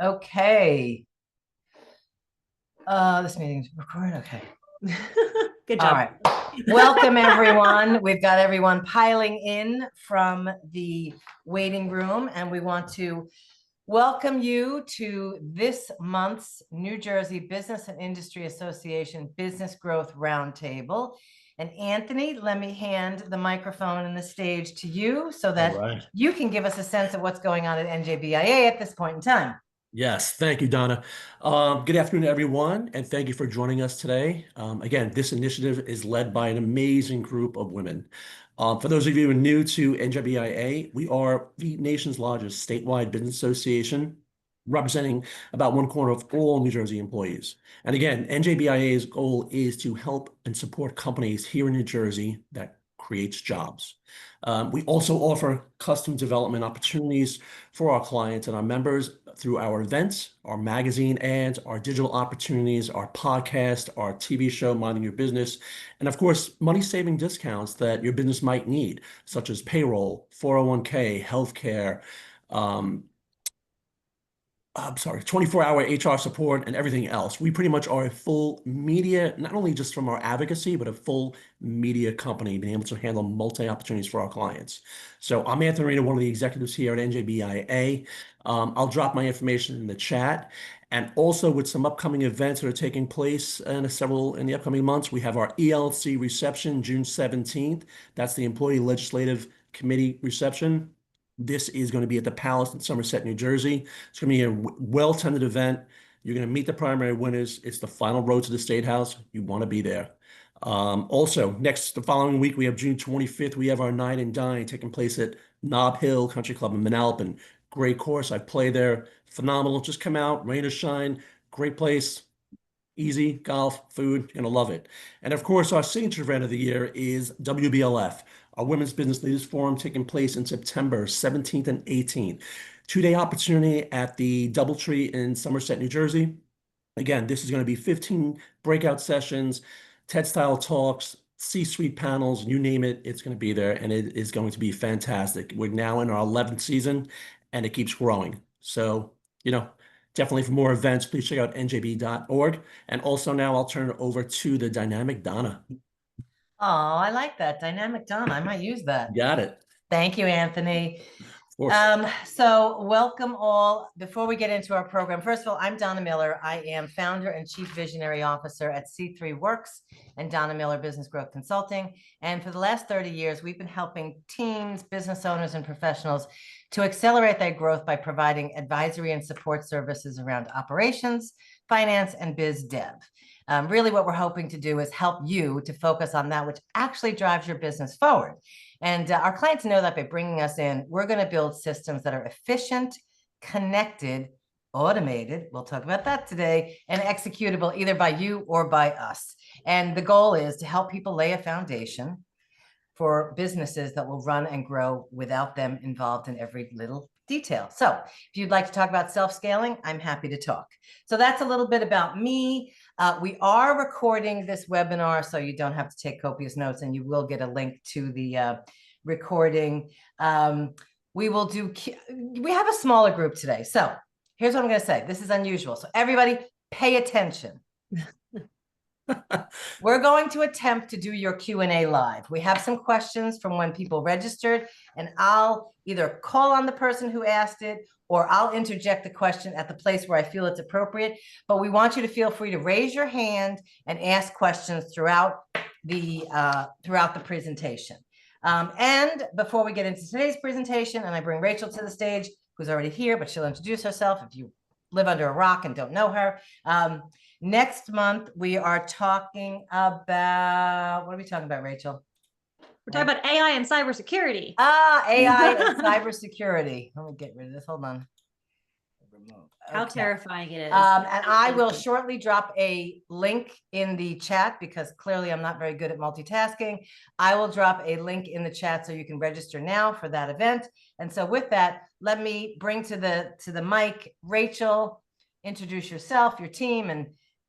Okay. This meeting's recorded. Okay. Good All job. right. Welcome, everyone. We've got everyone piling in from the waiting room, and we want to welcome you to this month's New Jersey Business and Industry Association Business Growth Roundtable. And Anthony, let me hand the microphone and the stage to you so that you can give us a sense of what's going on at NJBIA at this point in time. Yes, thank you, Donna. Good afternoon, everyone, and thank you for joining us today. Again, this initiative is led by an amazing group of women. For those of you who are new to NJBIA, we are the nation's largest statewide business association, representing about 1/4 of all New Jersey employees. And again, NJBIA's goal is to help and support companies here in New Jersey that creates jobs. We also offer custom development opportunities for our clients and our members through our events, our magazine ads, our digital opportunities, our podcast, our TV show, Minding Your Business, and of course, money-saving discounts that your business might need, such as payroll, 401k, healthcare, 24-hour HR support and everything else. We pretty much are a full media, not only just from our advocacy, but a full media company, being able to handle multi-opportunities for our clients. So I'm Anthony Reno, one of the executives here at NJBIA. I'll drop my information in the chat. And also with some upcoming events that are taking place in the upcoming months, we have our ELC reception, June 17th. That's the Employee Legislative Committee reception. This is going to be at the Palace in Somerset, New Jersey. It's going to be a well-attended event. You're going to meet the primary winners. It's the final road to the State House. You want to be there. Also, the following week, we have June 25th. We have our Nine and Dine taking place at Nob Hill Country Club in Manalapan. Great course. I play there. Phenomenal. Just come out, rain or shine. Great place. Easy, golf, food. You're going to love it. And of course, our signature event of the year is WBLF. Our Women's Business Leaders Forum taking place in September 17th and 18th. Two-day opportunity at the DoubleTree in Somerset, New Jersey. Again, this is going to be 15 breakout sessions, TED-style talks, C-suite panels, you name it, it's going to be there, and it is going to be fantastic. We're now in our 11th season, and it keeps growing. So, definitely for more events, please check out njb.org. And also now I'll turn it over to the dynamic Donna. Oh, I like that. Dynamic Donna. I might use that. Got it. Thank you, Anthony. So welcome all. Before we get into our program, first of all, I'm Donna Miller. I am founder and chief visionary officer at C3 Works and Donna Miller Business Growth Consulting. And for the last 30 years, we've been helping teams, business owners, and professionals to accelerate their growth by providing advisory and support services around operations, finance, and biz dev. Really what we're hoping to do is help you to focus on that which actually drives your business forward. And our clients know that by bringing us in, we're going to build systems that are efficient, connected, automated, we'll talk about that today, and executable either by you or by us. And the goal is to help people lay a foundation for businesses that will run and grow without them involved in every little detail. So if you'd like to talk about self-scaling, I'm happy to talk. So that's a little bit about me. We are recording this webinar, so you don't have to take copious notes, and you will get a link to the recording. We have a smaller group today. So here's what I'm going to say. This is unusual. So everybody pay attention. We're going to attempt to do your Q&A live. We have some questions from when people registered, and I'll either call on the person who asked it, or I'll interject the question at the place where I feel it's appropriate. But we want you to feel free to raise your hand and ask questions throughout the presentation. And before we get into today's presentation, and I bring Rachel to the stage, who's already here, but she'll introduce herself if you live under a rock and don't know her. Next month, we are talking about, what are we talking about, Rachel? We're talking about AI and cybersecurity. AI and cybersecurity. Let me get rid of this. Hold on. How terrifying it is. And I will shortly drop a link in the chat because clearly I'm not very good at multitasking. I will drop a link in the chat so you can register now for that event. And so with that, let me bring to the mic, Rachel, introduce yourself, your team, and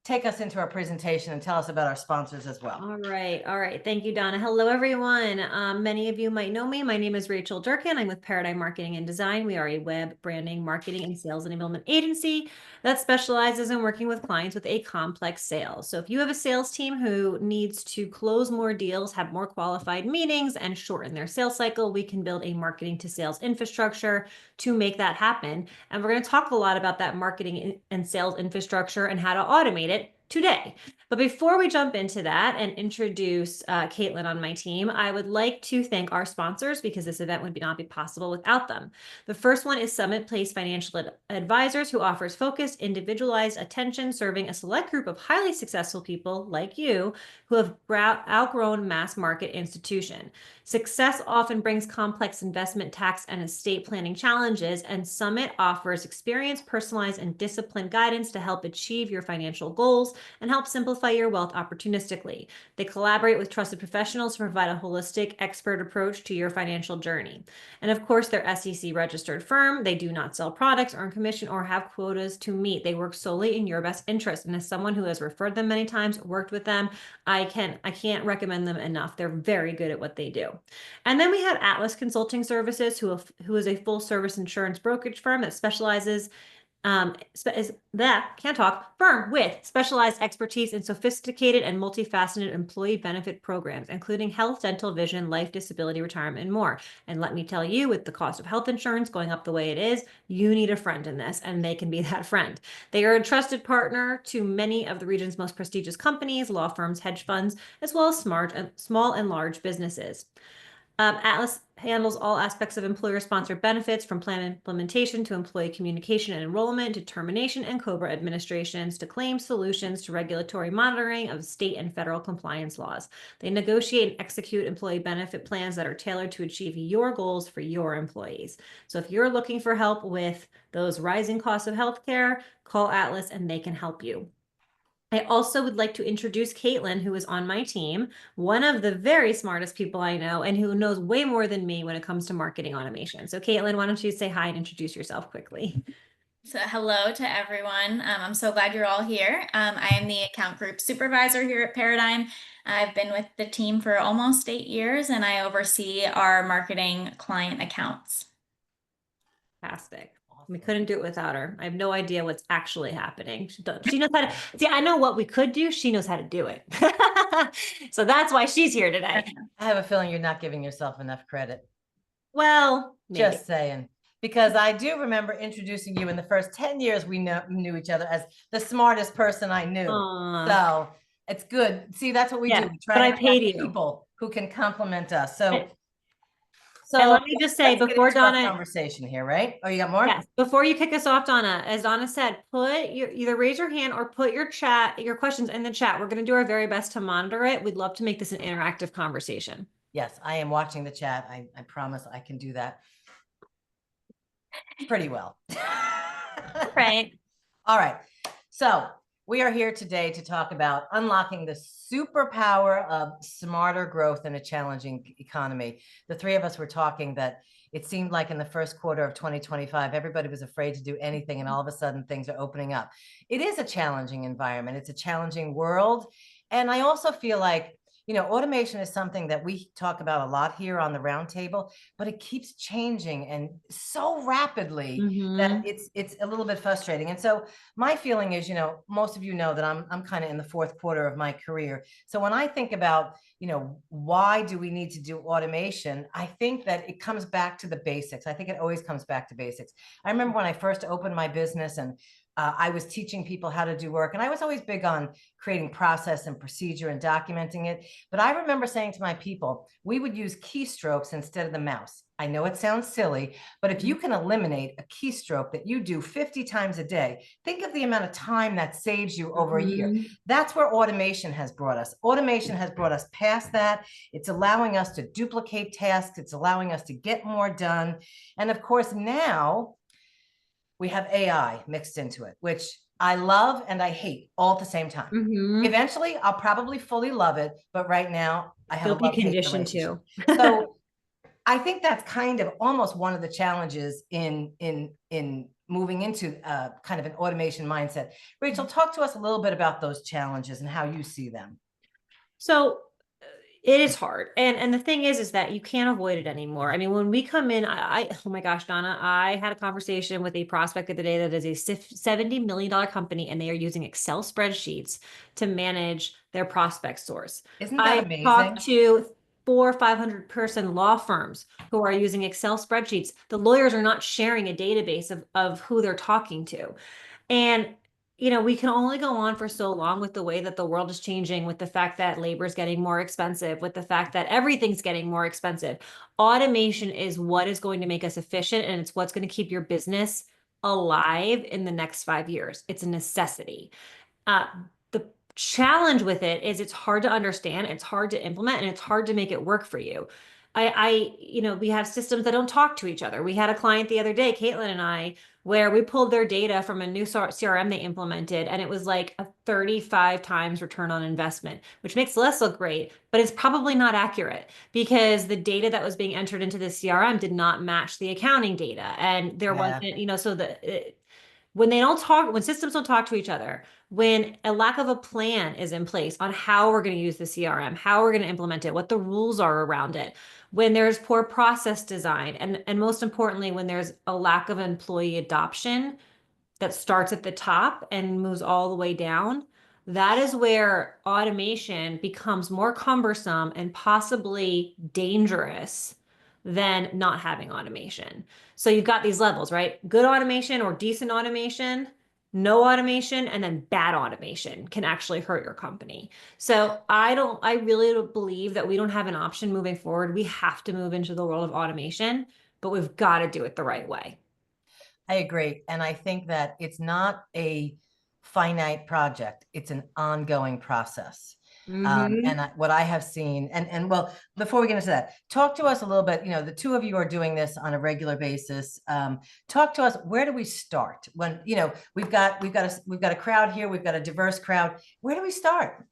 take us into our presentation and tell us about our sponsors as well. All right. All right. Thank you, Donna. Hello, everyone. Many of you might know me. My name is Rachel Durkin. I'm with Paradigm Marketing and Design. We are a web branding, marketing, and sales enablement agency that specializes in working with clients with a complex sale. So if you have a sales team who needs to close more deals, have more qualified meetings, and shorten their sales cycle, we can build a marketing to sales infrastructure to make that happen. And we're going to talk a lot about that marketing and sales infrastructure and how to automate it today. But before we jump into that and introduce Caitlin on my team, I would like to thank our sponsors because this event would not be possible without them. The first one is Summit Place Financial Advisors, who offers focused, individualized attention, serving a select group of highly successful people like you who have outgrown mass market institution. Success often brings complex investment, tax, and estate planning challenges, and Summit offers experienced, personalized, and disciplined guidance to help achieve your financial goals and help simplify your wealth opportunistically. They collaborate with trusted professionals to provide a holistic, expert approach to your financial journey. And of course, they're SEC registered firm. They do not sell products, earn commission, or have quotas to meet. They work solely in your best interest. And as someone who has referred them many times, worked with them, I can't recommend them enough. They're very good at what they do. And then we have Atlas Consulting Services, who is a full service insurance brokerage firm that specializes firm with specialized expertise in sophisticated and multifaceted employee benefit programs, including health, dental, vision, life, disability, retirement, and more. And let me tell you, with the cost of health insurance going up the way it is, you need a friend in this, and they can be that friend. They are a trusted partner to many of the region's most prestigious companies, law firms, hedge funds, as well as small and large businesses. Atlas handles all aspects of employer-sponsored benefits, from plan implementation to employee communication and enrollment to termination and COBRA administrations to claims solutions to regulatory monitoring of state and federal compliance laws. They negotiate and execute employee benefit plans that are tailored to achieve your goals for your employees. So if you're looking for help with those rising costs of healthcare, call Atlas and they can help you. I also would like to introduce Caitlin, who is on my team, one of the very smartest people I know and who knows way more than me when it comes to marketing automation. So Caitlin, why don't you say hi and introduce yourself quickly? So hello to everyone. I'm so glad you're all here. I am the account group supervisor here at Paradigm. I've been with the team for almost 8 years, and I oversee our marketing client accounts. Fantastic. We couldn't do it without her. I have no idea what's actually happening. She knows how to see. I know what we could do. She knows how to do it. So that's why she's here today. I have a feeling you're not giving yourself enough credit. Well, maybe. Just saying, because I do remember introducing you in the first 10 years we knew each other as the smartest person I knew. Aww. So it's good. See, that's what we do. We try but to I paid you. People who can compliment us. So let me just say before Donna conversation here, right? Oh, you got more? Yes. Before you kick us off, Donna, as Donna said, either raise your hand or put your questions in the chat. We're going to do our very best to monitor it. We'd love to make this an interactive conversation. Yes, I am watching the chat. I promise I can do that pretty well. Right. All right. So we are here today to talk about unlocking the superpower of smarter growth in a challenging economy. The three of us were talking that it seemed like in the first quarter of 2025, everybody was afraid to do anything, and all of a sudden things are opening up. It is a challenging environment. It's a challenging world. And I also feel like, automation is something that we talk about a lot here on the roundtable, but it keeps changing and so rapidly that it's a little bit frustrating. And so my feeling is, most of you know that I'm kind of in the fourth quarter of my career. So when I think about, why do we need to do automation? I think that it comes back to the basics. I think it always comes back to basics. I remember when I first opened my business and I was teaching people how to do work, and I was always big on creating process and procedure and documenting it. But I remember saying to my people, we would use keystrokes instead of the mouse. I know it sounds silly, but if you can eliminate a keystroke that you do 50 times a day, think of the amount of time that saves you over a year. That's where automation has brought us. Automation has brought us past that. It's allowing us to duplicate tasks. It's allowing us to get more done. And of course, now we have AI mixed into it, which I love and I hate all at the same time. Eventually, I'll probably fully love it, but right now I have a love-hate relationship. So I think that's kind of almost one of the challenges in moving into kind of an automation mindset. Rachel, talk to us a little bit about those challenges and how you see them. So it is hard. And the thing is that you can't avoid it anymore. I mean, when we come in, oh my gosh, Donna, I had a conversation with a prospect of the day that is a $70 million company, and they are using Excel spreadsheets to manage their prospect source. Isn't that amazing? I talked to 400 or 500 person law firms who are using Excel spreadsheets. The lawyers are not sharing a database of who they're talking to. And we can only go on for so long with the way that the world is changing, with the fact that labor is getting more expensive, with the fact that everything's getting more expensive. Automation is what is going to make us efficient, and it's what's going to keep your business alive in the next 5 years. It's a necessity. The challenge with it is it's hard to understand, it's hard to implement, and it's hard to make it work for you. We have systems that don't talk to each other. We had a client the other day, Caitlin and I, where we pulled their data from a new CRM they implemented, and it was like a 35 times return on investment, which makes Celeste look great, but it's probably not accurate because the data that was being entered into the CRM did not match the accounting data. And there wasn't, so when systems don't talk to each other, when a lack of a plan is in place on how we're going to use the CRM, how we're going to implement it, what the rules are around it, when there's poor process design, and most importantly, when there's a lack of employee adoption that starts at the top and moves all the way down, that is where automation becomes more cumbersome and possibly dangerous than not having automation. So you've got these levels, right? Good automation or decent automation, no automation, and then bad automation can actually hurt your company. So I really don't believe that we don't have an option moving forward. We have to move into the world of automation, but we've got to do it the right way. I agree. And I think that it's not a finite project. It's an ongoing process. And what I have seen, and well, before we get into that, talk to us a little bit, the two of you are doing this on a regular basis. Talk to us, where do we start? When, we've got a crowd here, we've got a diverse crowd. Where do we start?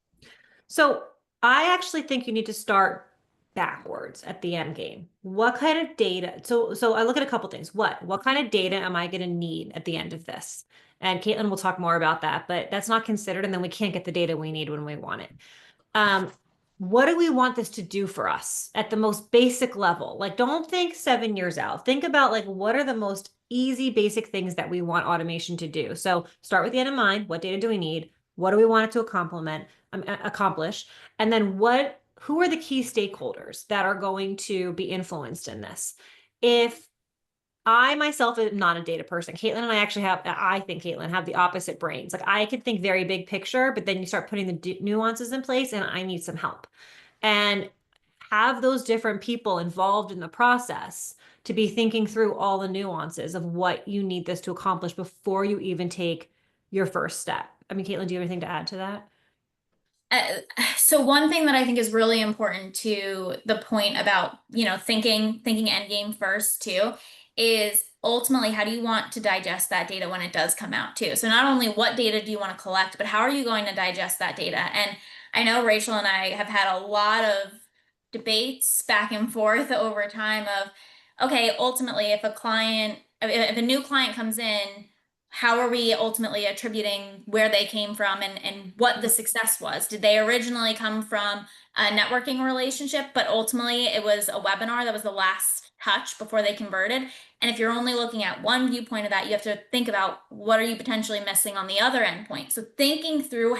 So I actually think you need to start backwards at the end game. What kind of data? So I look at a couple things. What kind of data am I going to need at the end of this? And Caitlin will talk more about that, but that's not considered. And then we can't get the data we need when we want it. What do we want this to do for us at the most basic level? Like, don't think 7 years out. Think about like, what are the most easy, basic things that we want automation to do? So start with the end in mind. What data do we need? What do we want it to accomplish? And then who are the key stakeholders that are going to be influenced in this? If I myself am not a data person, Caitlin and I think Caitlin have the opposite brains. Like, I could think very big picture, but then you start putting the nuances in place, and I need some help. And have those different people involved in the process to be thinking through all the nuances of what you need this to accomplish before you even take your first step. I mean, Caitlin, do you have anything to add to that? So one thing that I think is really important to the point about, thinking end game first too, is ultimately, how do you want to digest that data when it does come out too? So not only what data do you want to collect, but how are you going to digest that data? And I know Rachel and I have had a lot of debates back and forth over time of, okay, ultimately, if a new client comes in, how are we ultimately attributing where they came from and what the success was? Did they originally come from a networking relationship, but ultimately it was a webinar that was the last touch before they converted? And if you're only looking at one viewpoint of that, you have to think about what are you potentially missing on the other endpoint. So thinking through,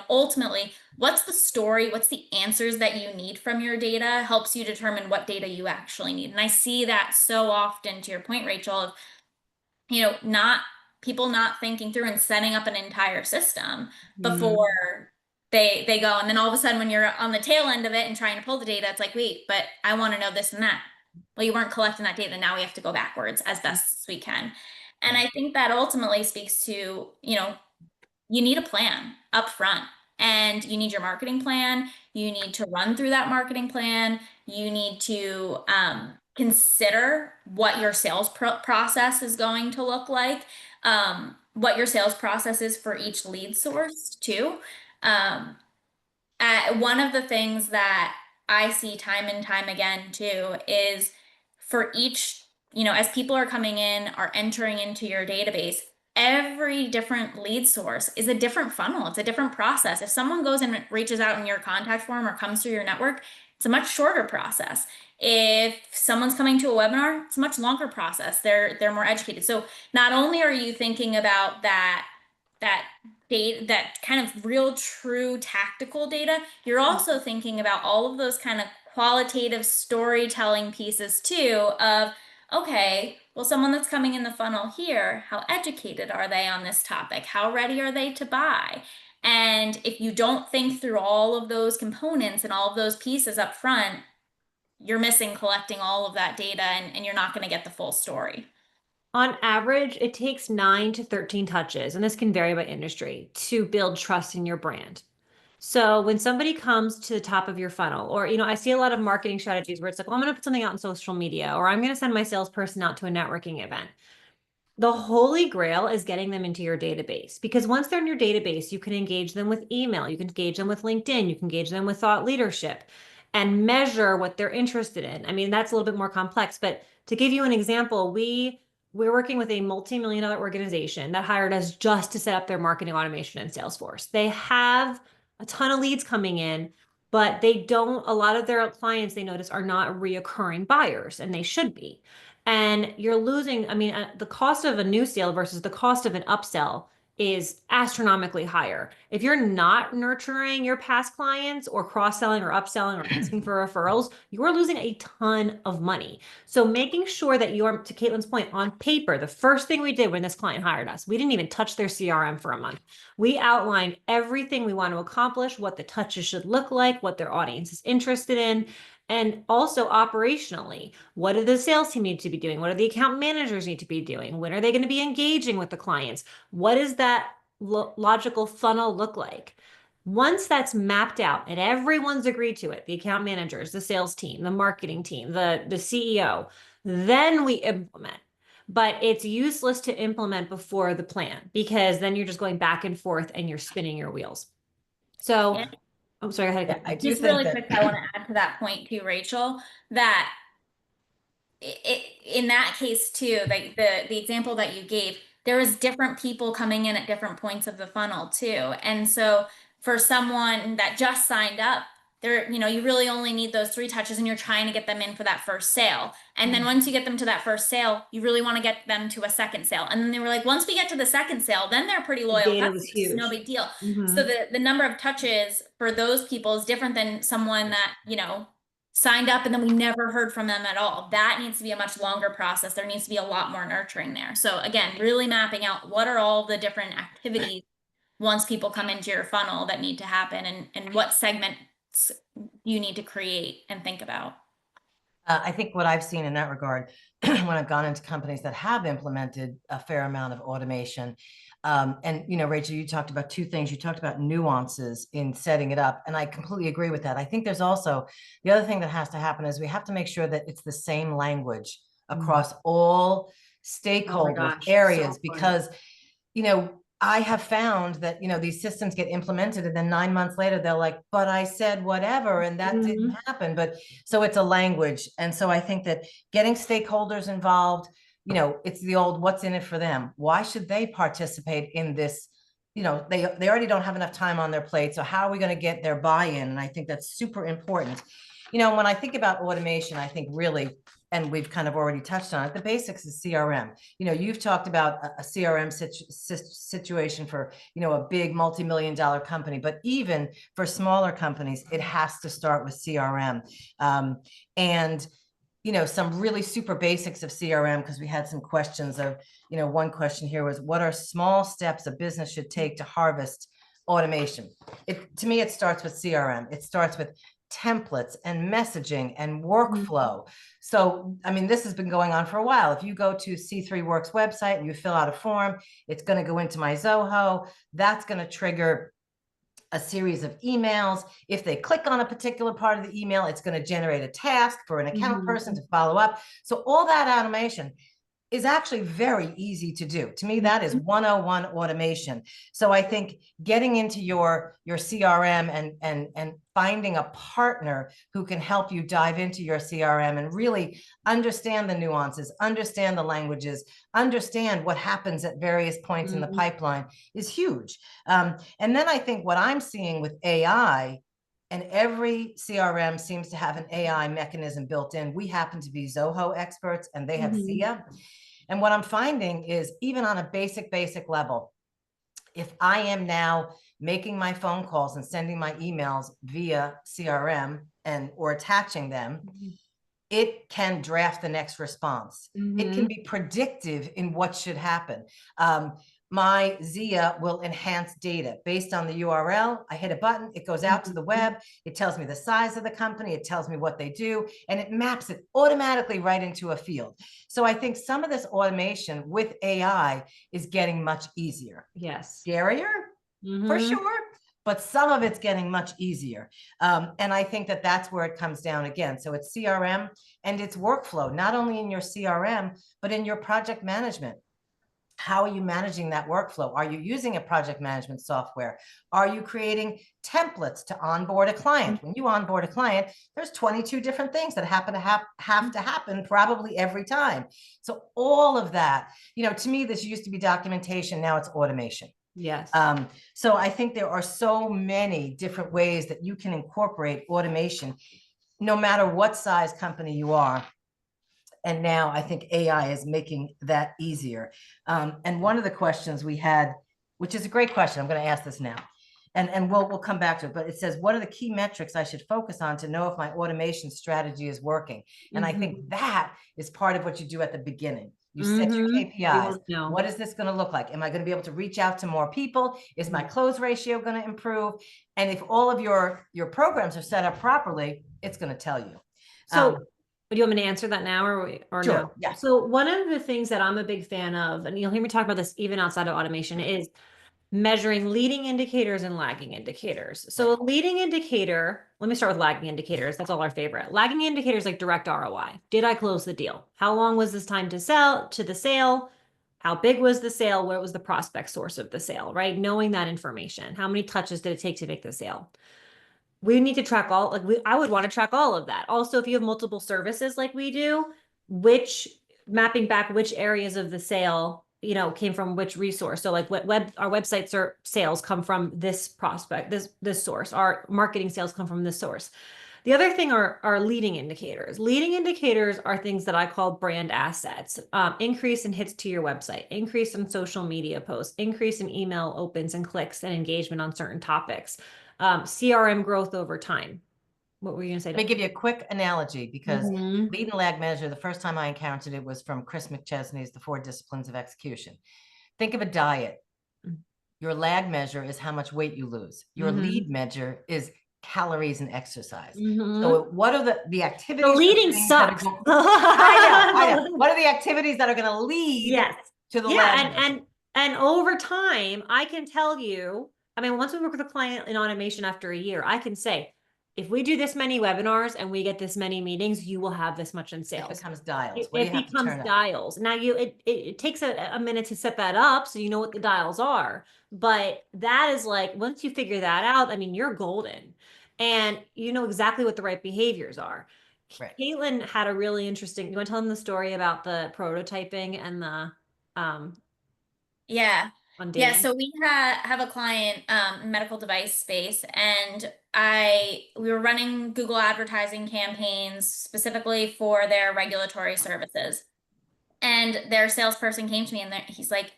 ultimately, what's the story, what's the answers that you need from your data helps you determine what data you actually need. And I see that so often, to your point, Rachel, of, people not thinking through and setting up an entire system before they go. And then all of a sudden, when you're on the tail end of it and trying to pull the data, it's like, wait, but I want to know this and that. Well, you weren't collecting that data. Now we have to go backwards as best as we can. And I think that ultimately speaks to, you need a plan up front, and you need your marketing plan. You need to run through that marketing plan. You need to consider what your sales process is going to look like, what your sales process is for each lead source too. One of the things that I see time and time again too is for each, as people are coming in, are entering into your database, every different lead source is a different funnel. It's a different process. If someone goes and reaches out in your contact form or comes through your network, it's a much shorter process. If someone's coming to a webinar, it's a much longer process. They're more educated. So not only are you thinking about that data, that kind of real, true tactical data, you're also thinking about all of those kind of qualitative storytelling pieces too of, okay, well, someone that's coming in the funnel here, how educated are they on this topic? How ready are they to buy? And if you don't think through all of those components and all of those pieces up front, you're missing collecting all of that data, and you're not going to get the full story. On average, it takes 9 to 13 touches, and this can vary by industry, to build trust in your brand. So when somebody comes to the top of your funnel, or, I see a lot of marketing strategies where it's like, well, I'm going to put something out on social media, or I'm going to send my salesperson out to a networking event. The holy grail is getting them into your database, because once they're in your database, you can engage them with email, you can engage them with LinkedIn, you can engage them with thought leadership and measure what they're interested in. I mean, that's a little bit more complex, but to give you an example, we're working with a multi-million-dollar organization that hired us just to set up their marketing automation in Salesforce. They have a ton of leads coming in, but a lot of their clients, they notice, are not reoccurring buyers, and they should be. And you're losing, the cost of a new sale versus the cost of an upsell is astronomically higher. If you're not nurturing your past clients or cross-selling or upselling or asking for referrals, you're losing a ton of money. So making sure that you are, to Caitlin's point, on paper, the first thing we did when this client hired us, we didn't even touch their CRM for a month. We outlined everything we want to accomplish, what the touches should look like, what their audience is interested in. And also operationally, what do the sales team need to be doing? What do the account managers need to be doing? When are they going to be engaging with the clients? What does that logical funnel look like? Once that's mapped out and everyone's agreed to it, the account managers, the sales team, the marketing team, the CEO, then we implement. But it's useless to implement before the plan, because then you're just going back and forth and you're spinning your wheels. So Yeah. I'm sorry, I Yeah, I do Just think really that quick, I want to add to that point too, Rachel, that in that case too, like the example that you gave, there was different people coming in at different points of the funnel too. And so for someone that just signed up, you really only need those 3 touches, and you're trying to get them in for that first sale. And then once you get them to that first sale, you really want to get them to a second sale. And then they were like, once we get to the second sale, then they're pretty loyal. data was huge. No big deal. So the number of touches for those people is different than someone that, signed up and then we never heard from them at all. That needs to be a much longer process. There needs to be a lot more nurturing there. So again, really mapping out what are all the different activities once people come into your funnel that need to happen, and what segments you need to create and think about. I think what I've seen in that regard, when I've gone into companies that have implemented a fair amount of automation, and Rachel, you talked about 2 things. You talked about nuances in setting it up, and I completely agree with that. I think there's also the other thing that has to happen is we have to make sure that it's the same language across all stakeholder areas, because I have found that these systems get implemented, and then 9 months later they're like, but I said whatever, and that didn't happen. But so it's a language, and so I think that getting stakeholders involved, it's the old what's in it for them. Why should they participate in this? They already don't have enough time on their plate, so how are we going to get their buy-in? And I think that's super important. When I think about automation, I think really, and we've kind of already touched on it, the basics is CRM. You've talked about a CRM situation for, a big multi-million-dollar company, but even for smaller companies, it has to start with CRM. And some really super basics of CRM, because we had some questions of, one question here was, what are small steps a business should take to harvest automation? To me, it starts with CRM. It starts with templates and messaging and workflow. So, this has been going on for a while. If you go to C3 Works website and you fill out a form, it's going to go into my Zoho. That's going to trigger a series of emails. If they click on a particular part of the email, it's going to generate a task for an account person to follow up. So all that automation, is actually very easy to do. To me, that is 101 automation. So I think getting into your CRM and finding a partner who can help you dive into your CRM and really understand the nuances, understand the languages, understand what happens at various points in the pipeline is huge. And then I think what I'm seeing with AI, and every CRM seems to have an AI mechanism built in. We happen to be Zoho experts and they have Zia. And what I'm finding is even on a basic level, if I am now making my phone calls and sending my emails via CRM or attaching them, it can draft the next response. It can be predictive in what should happen. My Zia will enhance data based on the URL. I hit a button, it goes out to the web. It tells me the size of the company. It tells me what they do, and it maps it automatically right into a field. So I think some of this automation with AI is getting much easier. Yes. Scarier, for sure, but some of it's getting much easier. And I think that that's where it comes down again. So it's CRM and it's workflow, not only in your CRM, but in your project management. How are you managing that workflow? Are you using a project management software? Are you creating templates to onboard a client? When you onboard a client, there's 22 different things that happen to have to happen probably every time. So all of that, to me, this used to be documentation. Now it's automation. Yes. So I think there are so many different ways that you can incorporate automation, no matter what size company you are. And now I think AI is making that easier. And one of the questions we had, which is a great question, I'm going to ask this now, and we'll come back to it, but it says, what are the key metrics I should focus on to know if my automation strategy is working? And I think that is part of what you do at the beginning. You set your KPIs. What is this going to look like? Am I going to be able to reach out to more people? Is my close ratio going to improve? And if all of your programs are set up properly, it's going to tell you. So do you want me to answer that now or sure, no? Yeah. So one of the things that I'm a big fan of, and you'll hear me talk about this even outside of automation, is measuring leading indicators and lagging indicators. So a leading indicator, let me start with lagging indicators. That's all our favorite. Lagging indicators like direct ROI. Did I close the deal? How long was this time to the sale? How big was the sale? What was the prospect source of the sale, right? Knowing that information. How many touches did it take to make the sale? We need to track all, I would want to track all of that. Also, if you have multiple services like we do, mapping back which areas of the sale, came from which resource. So like our websites sales come from this prospect, this source. Our marketing sales come from this source. The other thing are leading indicators. Leading indicators are things that I call brand assets. Increase in hits to your website, increase in social media posts, increase in email opens and clicks and engagement on certain topics. CRM growth over time. What were you going to say? Let me give you a quick analogy, because lead and lag measure, the first time I encountered it was from Chris McChesney's The 4 Disciplines of Execution. Think of a diet. Your lag measure is how much weight you lose. Your lead measure is calories and exercise. So what are the activities? The leading sucks. I know. What are the activities that are going to lead to the lag measure? And over time, I can tell you, once we work with a client in automation after a year, I can say, if we do this many webinars and we get this many meetings, you will have this much in sales. It becomes dials. It becomes dials. Now it takes a minute to set that up so you know what the dials are. But that is like, once you figure that out, you're golden. And you know exactly what the right behaviors are. Right. Caitlin had a really interesting, you want to tell them the story about the prototyping and the Yeah. So we have a client, medical device space, and we were running Google advertising campaigns specifically for their regulatory services. And their salesperson came to me and he's like,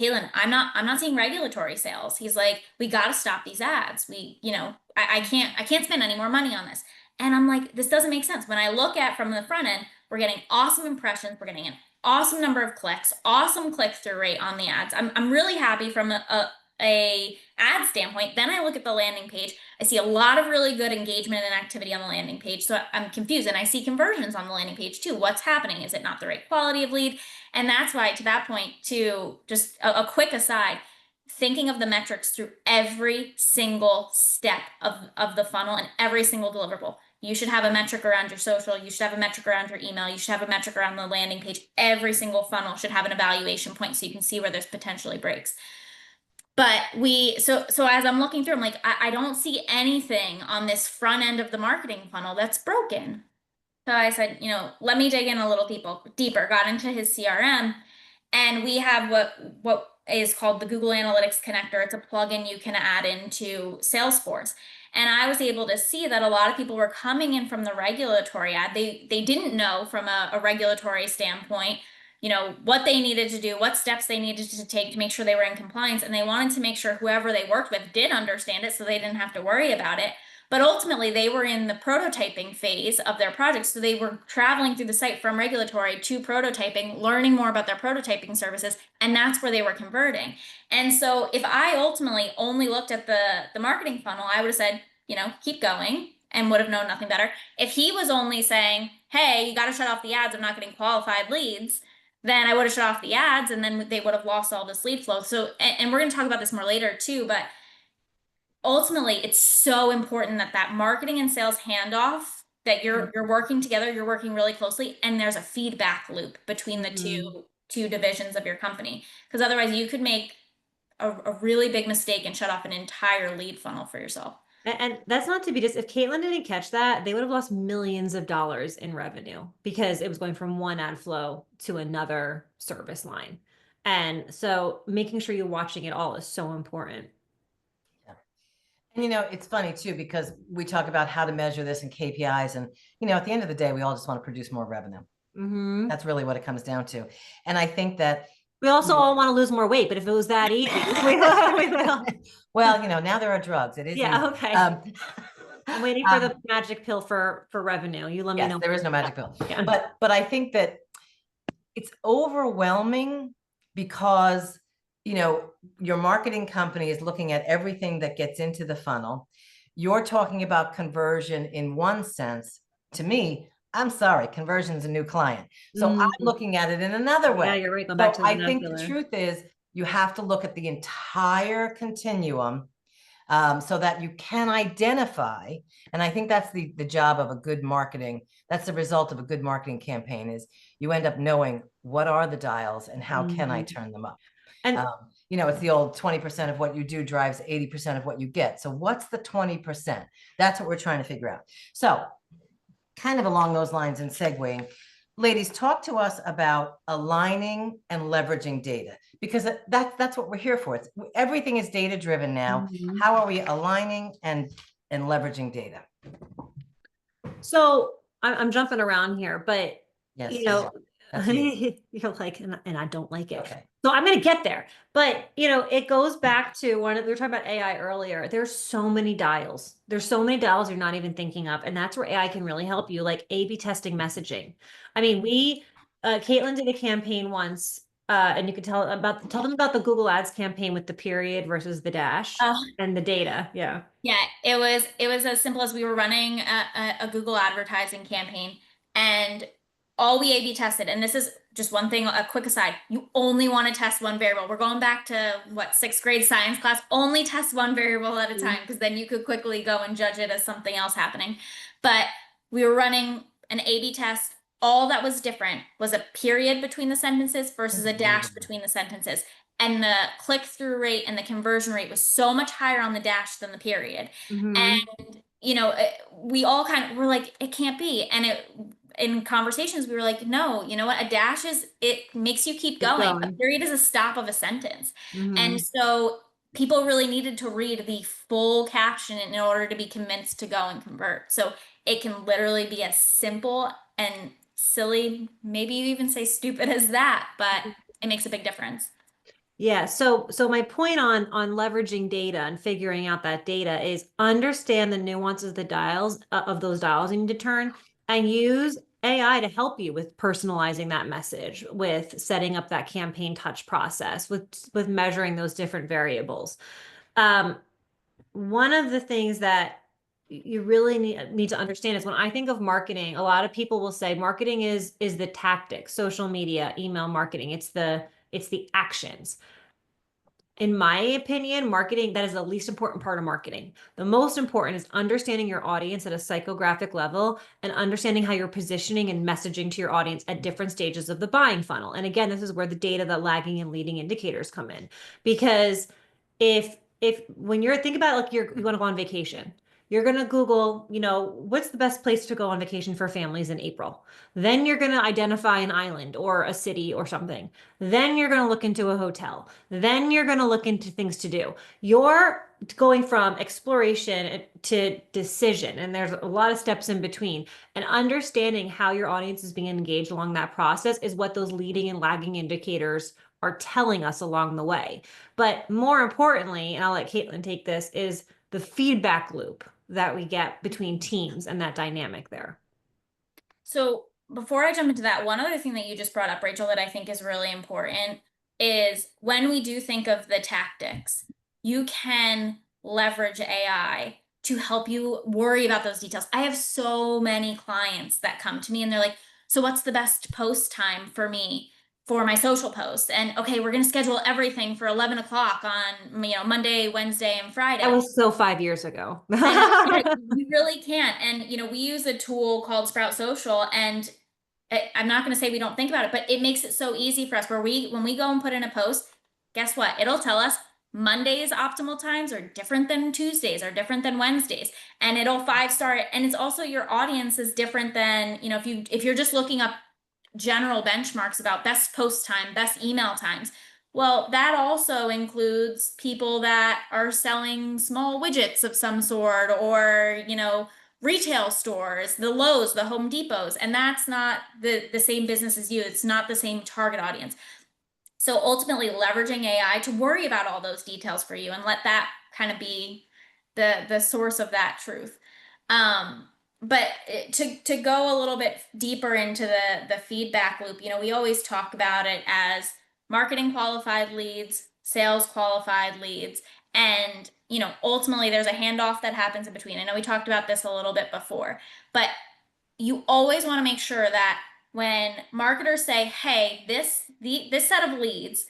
Caitlin, I'm not seeing regulatory sales. He's like, we got to stop these ads. I can't spend any more money on this. And I'm like, this doesn't make sense. When I look at from the front end, we're getting awesome impressions. We're getting an awesome number of clicks, awesome click-through rate on the ads. I'm really happy from a ad standpoint. Then I look at the landing page. I see a lot of really good engagement and activity on the landing page. So I'm confused, and I see conversions on the landing page too. What's happening? Is it not the right quality of lead? And that's why, to that point, to just a quick aside, thinking of the metrics through every single step of the funnel and every single deliverable. You should have a metric around your social. You should have a metric around your email. You should have a metric around the landing page. Every single funnel should have an evaluation point so you can see where there's potentially breaks. But so as I'm looking through, I'm like, I don't see anything on this front end of the marketing funnel that's broken. So I said, let me dig in a little deeper, got into his CRM, and we have what is called the Google Analytics connector. It's a plugin you can add into Salesforce. And I was able to see that a lot of people were coming in from the regulatory ad. They didn't know from a regulatory standpoint, what they needed to do, what steps they needed to take to make sure they were in compliance. And they wanted to make sure whoever they worked with did understand it so they didn't have to worry about it. But ultimately, they were in the prototyping phase of their project. So they were traveling through the site from regulatory to prototyping, learning more about their prototyping services, and that's where they were converting. And so if I ultimately only looked at the marketing funnel, I would have said, keep going, and would have known nothing better. If he was only saying, hey, you got to shut off the ads, I'm not getting qualified leads, then I would have shut off the ads, and then they would have lost all this lead flow. So, and we're going to talk about this more later too, but ultimately, it's so important that marketing and sales handoff, that you're working together, you're working really closely, and there's a feedback loop between the two divisions of your company. Because otherwise, you could make a really big mistake and shut off an entire lead funnel for yourself. And that's not to be just, if Caitlin didn't catch that, they would have lost millions of dollars in revenue because it was going from one ad flow to another service line. And so making sure you're watching it all is so important. And, it's funny too, because we talk about how to measure this in KPIs, and, at the end of the day, we all just want to produce more revenue. That's really what it comes down to. And I think that we also all want to lose more weight, but if it was that easy, we will. Well, now there are drugs. It is. Yeah. easy. Okay. I'm waiting for the magic pill for revenue. You let me know. There is no magic pill. Yeah. But I think that it's overwhelming because, your marketing company is looking at everything that gets into the funnel. You're talking about conversion in one sense. To me, I'm sorry, conversion is a new client. So I'm looking at it in another way. Yeah, you're right. Go back to the I think the truth is you have to look at the entire continuum so that you can identify. And I think that's the job of a good marketing. That's the result of a good marketing campaign, is you end up knowing what are the dials and how can I turn them up. And it's the old 20% of what you do drives 80% of what you get. So what's the 20%? That's what we're trying to figure out. So kind of along those lines and segueing, ladies, talk to us about aligning and leveraging data, because that's what we're here for. Everything is data driven now. How are we aligning and leveraging data? So I'm jumping around here, but yes, you're like, and I don't like it. Okay. So I'm going to get there, but it goes back to we were talking about AI earlier. There's so many dials. There's so many dials you're not even thinking of. And that's where AI can really help you, like A/B testing messaging. I mean, Caitlin did a campaign once, and you could tell them about the Google Ads campaign with the period versus the dash and the data. Yeah. Yeah. It was as simple as we were running a Google advertising campaign, and all we A/B tested, and this is just one thing, a quick aside, you only want to test one variable. We're going back to sixth grade science class, only test one variable at a time, because then you could quickly go and judge it as something else happening. But we were running an A/B test. All that was different was a period between the sentences versus a dash between the sentences. And the click-through rate and the conversion rate was so much higher on the dash than the period. And, we all were like, it can't be. And in conversations, we were like, no, you know what? A dash it makes you keep going. A period is a stop of a sentence. And so people really needed to read the full caption in order to be convinced to go and convert. So it can literally be as simple and silly, maybe you even say stupid as that, but it makes a big difference. Yeah. So my point on leveraging data and figuring out that data is understand the nuances of the dials of those dials you need to turn, and use AI to help you with personalizing that message, with setting up that campaign touch process, with measuring those different variables. One of the things that you really need to understand is, when I think of marketing, a lot of people will say marketing is the tactics, social media, email marketing. It's the actions. in my opinion, marketing, that is the least important part of marketing. The most important is understanding your audience at a psychographic level and understanding how you're positioning and messaging to your audience at different stages of the buying funnel. And again, this is where the data, the lagging and leading indicators come in. Because if when you're think about like you want to go on vacation, you're going to Google, what's the best place to go on vacation for families in April? Then you're going to identify an island or a city or something. Then you're going to look into a hotel. Then you're going to look into things to do. You're going from exploration to decision, and there's a lot of steps in between. And understanding how your audience is being engaged along that process is what those leading and lagging indicators are telling us along the way. But more importantly, and I'll let Caitlin take this, is the feedback loop that we get between teams and that dynamic there. So before I jump into that, one other thing that you just brought up, Rachel, that I think is really important is when we do think of the tactics, you can leverage AI to help you worry about those details. I have so many clients that come to me and they're like, so what's the best post time for me for my social post? And okay, we're going to schedule everything for 11 o'clock on, Monday, Wednesday, and Friday. That was so 5 years ago. You really can't. And, we use a tool called Sprout Social, and I'm not going to say we don't think about it, but it makes it so easy for us where when we go and put in a post, guess what? It'll tell us Mondays optimal times are different than Tuesdays, are different than Wednesdays, and it'll 5-star it. And it's also your audience is different than, if you're just looking up general benchmarks about best post time, best email times. Well, that also includes people that are selling small widgets of some sort, or, retail stores, the Lowe's, the Home Depots, and that's not the same business as you. It's not the same target audience. So ultimately leveraging AI to worry about all those details for you and let that kind of be the source of that truth. But to go a little bit deeper into the feedback loop, we always talk about it as marketing qualified leads, sales qualified leads, and ultimately there's a handoff that happens in between. I know we talked about this a little bit before, but you always want to make sure that when marketers say, hey, this set of leads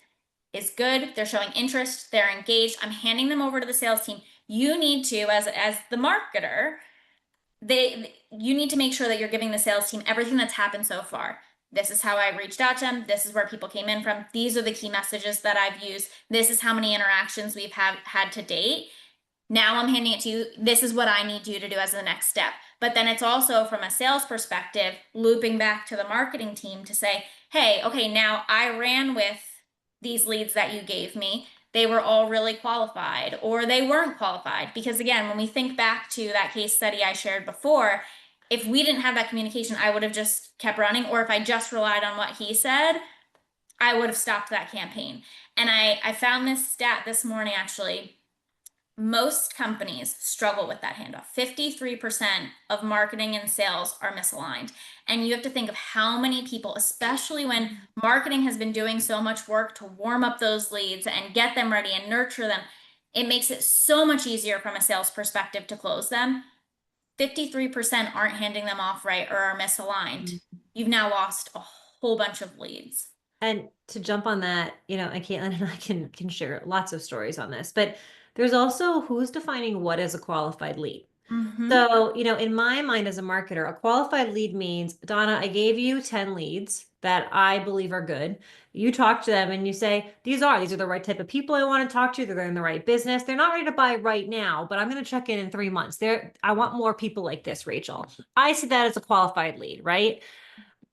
is good, they're showing interest, they're engaged, I'm handing them over to the sales team, you need to, as the marketer, you need to make sure that you're giving the sales team everything that's happened so far. This is how I reached out to them. This is where people came in from. These are the key messages that I've used. This is how many interactions we've had to date. Now I'm handing it to you. This is what I need you to do as the next step. But then it's also from a sales perspective, looping back to the marketing team to say, hey, okay, now I ran with these leads that you gave me. They were all really qualified, or they weren't qualified. Because again, when we think back to that case study I shared before, if we didn't have that communication, I would have just kept running. Or if I just relied on what he said, I would have stopped that campaign. And I found this stat this morning, actually. Most companies struggle with that handoff. 53% of marketing and sales are misaligned. And you have to think of how many people, especially when marketing has been doing so much work to warm up those leads and get them ready and nurture them. It makes it so much easier from a sales perspective to close them. 53% aren't handing them off right or are misaligned. You've now lost a whole bunch of leads. And to jump on that, and Caitlin and I can share lots of stories on this, but there's also who's defining what is a qualified lead. Mm-hmm. So, in my mind as a marketer, a qualified lead means, Donna, I gave you 10 leads that I believe are good. You talk to them and you say, these are the right type of people I want to talk to. They're in the right business. They're not ready to buy right now, but I'm going to check in 3 months. I want more people like this, Rachel. I see that as a qualified lead, right?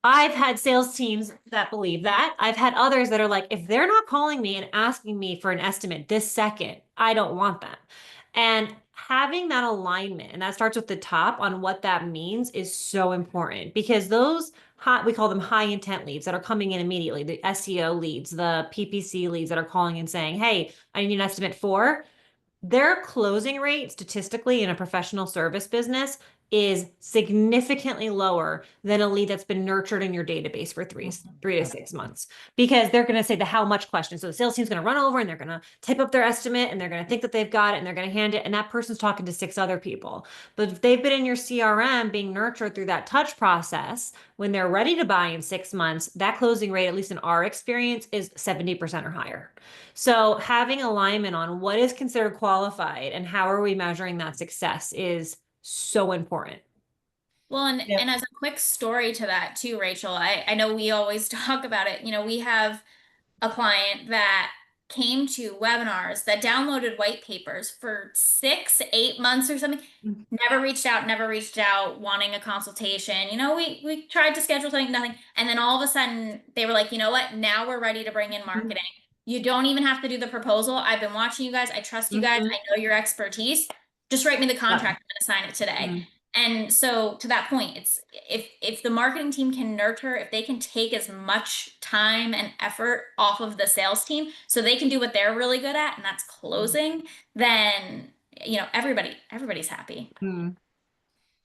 I've had sales teams that believe that. I've had others that are like, if they're not calling me and asking me for an estimate this second, I don't want them. And having that alignment, and that starts with the top on what that means, is so important, because those we call them high intent leads that are coming in immediately, the SEO leads, the PPC leads that are calling and saying, hey, I need an estimate for. Their closing rate statistically in a professional service business is significantly lower than a lead that's been nurtured in your database for three to 6 months, because they're going to say the how much question. So the sales team's going to run over and they're going to type up their estimate and they're going to think that they've got it and they're going to hand it. And that person's talking to 6 other people. But if they've been in your CRM being nurtured through that touch process, when they're ready to buy in 6 months, that closing rate, at least in our experience, is 70% or higher. So having alignment on what is considered qualified and how are we measuring that success is so important. Well, and as a quick story to that too, Rachel, I know we always talk about it. We have a client that came to webinars, that downloaded white papers for 6, 8 months or something, never reached out wanting a consultation. We tried to schedule something, nothing. And then all of a sudden they were like, you know what? Now we're ready to bring in marketing. You don't even have to do the proposal. I've been watching you guys. I trust you guys. I know your expertise. Just write me the contract. I'm going to sign it today. And so to that point, it's if the marketing team can nurture, if they can take as much time and effort off of the sales team so they can do what they're really good at, and that's closing, then everybody's happy.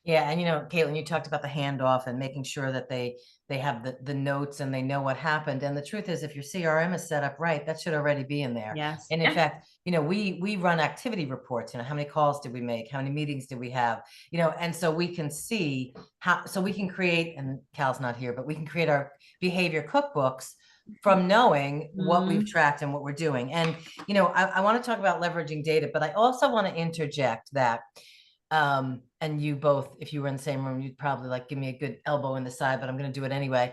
Yeah, and Caitlin, you talked about the handoff and making sure that they have the notes and they know what happened. And the truth is, if your CRM is set up right, that should already be in there. Yes. And in fact, we run activity reports. How many calls did we make? How many meetings did we have? And so we can see so we can create, and Cal's not here, but we can create our behavior cookbooks from knowing what we've tracked and what we're doing. And I want to talk about leveraging data, but I also want to interject that. And you both, if you were in the same room, you'd probably give me a good elbow in the side, but I'm going to do it anyway.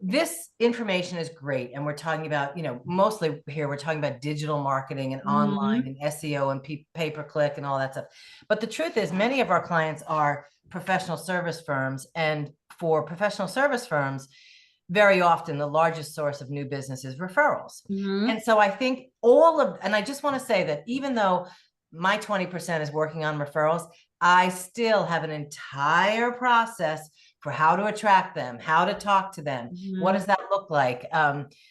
This information is great. And we're talking about, mostly here, we're talking about digital marketing and online and SEO and pay-per-click and all that stuff. But the truth is, many of our clients are professional service firms. And for professional service firms, very often the largest source of new business is referrals. And so I think and I just want to say that even though my 20% is working on referrals, I still have an entire process for how to attract them, how to talk to them. What does that look like?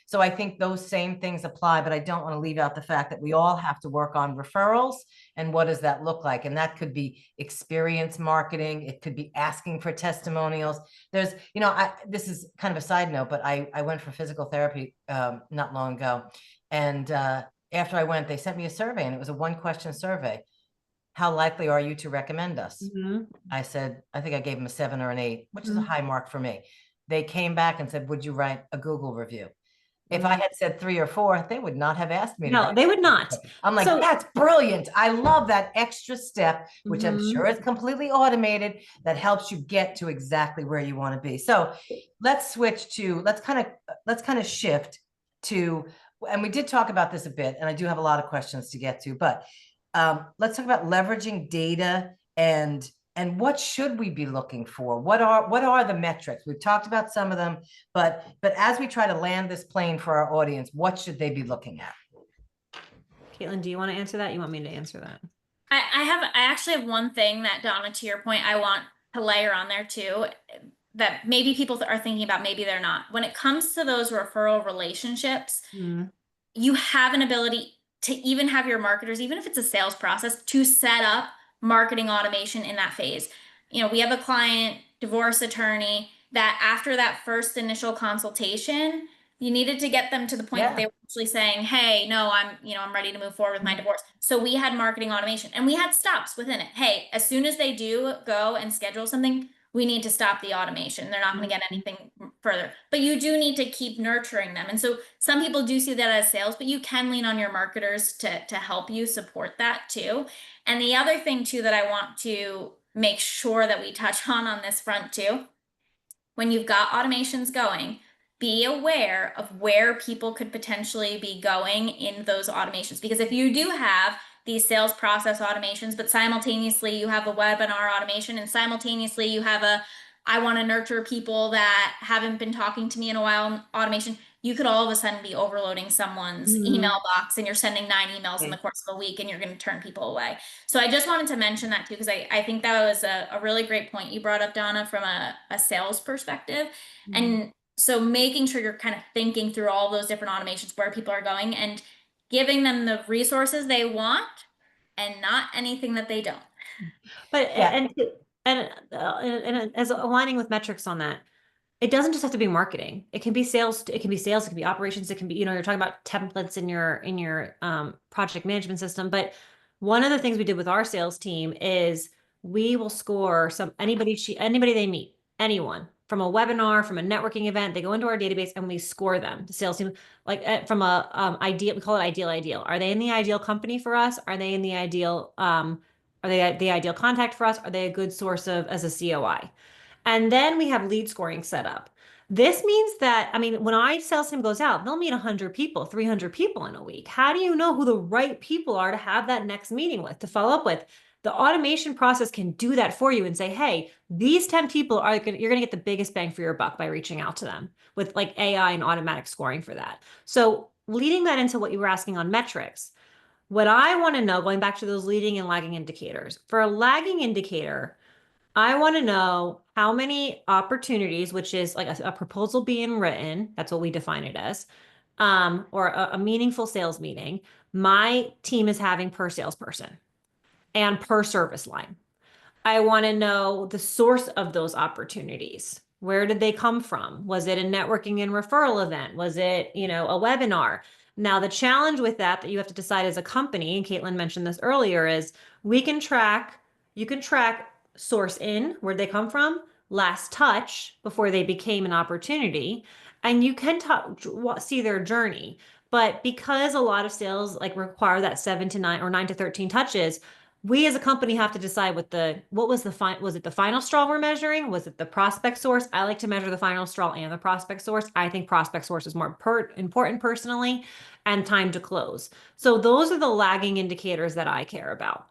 So I think those same things apply, but I don't want to leave out the fact that we all have to work on referrals. And what does that look like? And that could be experience marketing. It could be asking for testimonials. There's, this is kind of a side note, but I went for physical therapy not long ago. And after I went, they sent me a survey, and it was a 1-question survey. How likely are you to recommend us? I said, I think I gave them a 7 or an 8, which is a high mark for me. They came back and said, would you write a Google review? If I had said 3 or 4, they would not have asked me. No, they would not. I'm like, that's brilliant. I love that extra step, which I'm sure is completely automated, that helps you get to exactly where you want to be. So let's switch to, let's kind of shift to, and we did talk about this a bit, and I do have a lot of questions to get to, but let's talk about leveraging data and what should we be looking for? What are the metrics? We've talked about some of them, but as we try to land this plane for our audience, what should they be looking at? Caitlin, do you want to answer that? You want me to answer that? I actually have one thing that, Donna, to your point, I want to layer on there too, that maybe people are thinking about, maybe they're not. When it comes to those referral relationships, you have an ability to even have your marketers, even if it's a sales process, to set up marketing automation in that phase. We have a client, divorce attorney, that after that first initial consultation, you needed to get them to the point that they were actually saying, hey, no, I'm ready to move forward with my divorce. So we had marketing automation, and we had stops within it. Hey, as soon as they do go and schedule something, we need to stop the automation. They're not going to get anything further, but you do need to keep nurturing them. And so some people do see that as sales, but you can lean on your marketers to help you support that too. And the other thing too, that I want to make sure that we touch on this front too, when you've got automations going, be aware of where people could potentially be going in those automations. Because if you do have these sales process automations, but simultaneously you have a webinar automation, and simultaneously you have I want to nurture people that haven't been talking to me in a while automation, you could all of a sudden be overloading someone's email box, and you're sending 9 emails in the course of a week, and you're going to turn people away. So I just wanted to mention that too, because I think that was a really great point you brought up, Donna, from a sales perspective. And so making sure you're kind of thinking through all those different automations, where people are going, and giving them the resources they want and not anything that they don't. But and and as aligning with metrics on that, it doesn't just have to be marketing. It can be sales. It can be sales. It can be operations. It can be, you're talking about templates in your project management system. But one of the things we did with our sales team is we will score anybody they meet, anyone from a webinar, from a networking event. They go into our database and we score them. The sales team, like from a ideal, we call it ideal. Are they in the ideal company for us? Are they in the ideal? Are they the ideal contact for us? Are they a good source as a COI? And then we have lead scoring set up. This means that, I mean, when our sales team goes out, they'll meet 100 people, 300 people in a week. How do you know who the right people are to have that next meeting with, to follow up with? The automation process can do that for you and say, hey, these 10 people you're going to get the biggest bang for your buck by reaching out to them with like AI and automatic scoring for that. So leading that into what you were asking on metrics, what I want to know, going back to those leading and lagging indicators, for a lagging indicator, I want to know how many opportunities, which is like a proposal being written, that's what we define it as, or a meaningful sales meeting, my team is having per salesperson and per service line. I want to know the source of those opportunities. Where did they come from? Was it a networking and referral event? Was it, a webinar? Now, the challenge with that you have to decide as a company, and Caitlin mentioned this earlier, is you can track source in, where'd they come from, last touch before they became an opportunity, and you can see their journey. But because a lot of sales require that 7 to 9 or 9 to 13 touches, we as a company have to decide was it the final straw we're measuring? Was it the prospect source? I like to measure the final straw and the prospect source. I think prospect source is more important personally, and time to close. So those are the lagging indicators that I care about.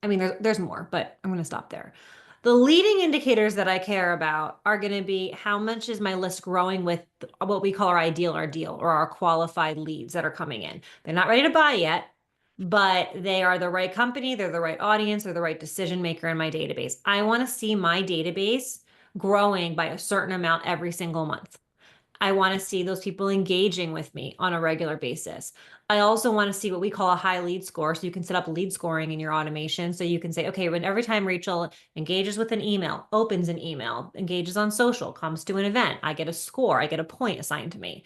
I mean, there's more, but I'm going to stop there. The leading indicators that I care about are going to be how much is my list growing with what we call our deal, or our qualified leads that are coming in. They're not ready to buy yet, but they are the right company, they're the right audience, they're the right decision maker in my database. I want to see my database growing by a certain amount every single month. I want to see those people engaging with me on a regular basis. I also want to see what we call a high lead score. So you can set up lead scoring in your automation. So you can say, okay, when every time Rachel engages with an email, opens an email, engages on social, comes to an event, I get a score, I get a point assigned to me.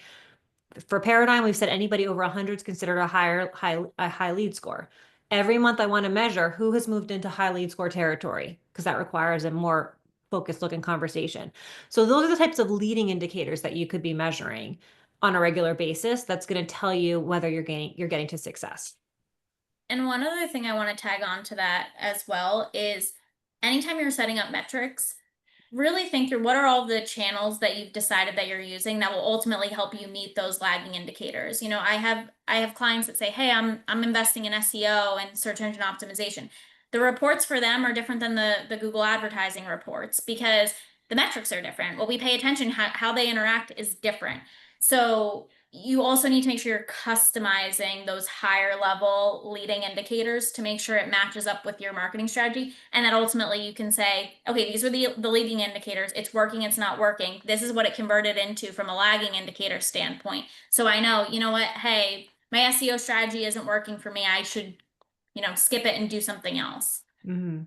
For Paradigm, we've said anybody over 100 is considered a high lead score. Every month I want to measure who has moved into high lead score territory, because that requires a more focused look and conversation. So those are the types of leading indicators that you could be measuring on a regular basis. That's going to tell you whether you're getting to success. And one other thing I want to tag on to that as well is anytime you're setting up metrics, really think through what are all the channels that you've decided that you're using that will ultimately help you meet those lagging indicators. I have clients that say, hey, I'm investing in SEO and search engine optimization. The reports for them are different than the Google advertising reports because the metrics are different. What we pay attention, how they interact is different. So you also need to make sure you're customizing those higher level leading indicators to make sure it matches up with your marketing strategy. And that ultimately you can say, okay, these were the leading indicators. It's working, it's not working. This is what it converted into from a lagging indicator standpoint. So I know, you know what, hey, my SEO strategy isn't working for me. I should, skip it and do something else. Mm-hmm.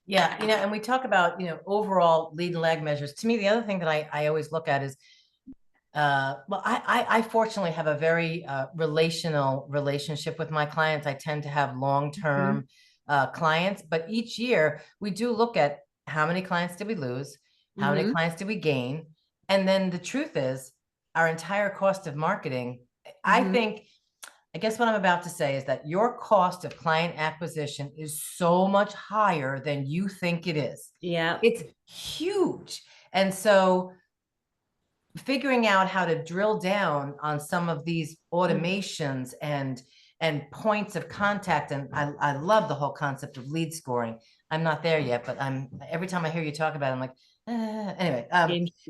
Yeah, and we talk about, overall lead and lag measures. To me, the other thing that I always look at is, well, I fortunately have a very relational relationship with my clients. I tend to have long-term clients, but each year we do look at how many clients did we lose, how many clients did we gain, and then the truth is our entire cost of marketing. I guess what I'm about to say is that your cost of client acquisition is so much higher than you think it is. Yeah, it's huge, and so figuring out how to drill down on some of these automations and points of contact. And I love the whole concept of lead scoring. I'm not there yet, but every time I hear you talk about it, I'm like, anyway.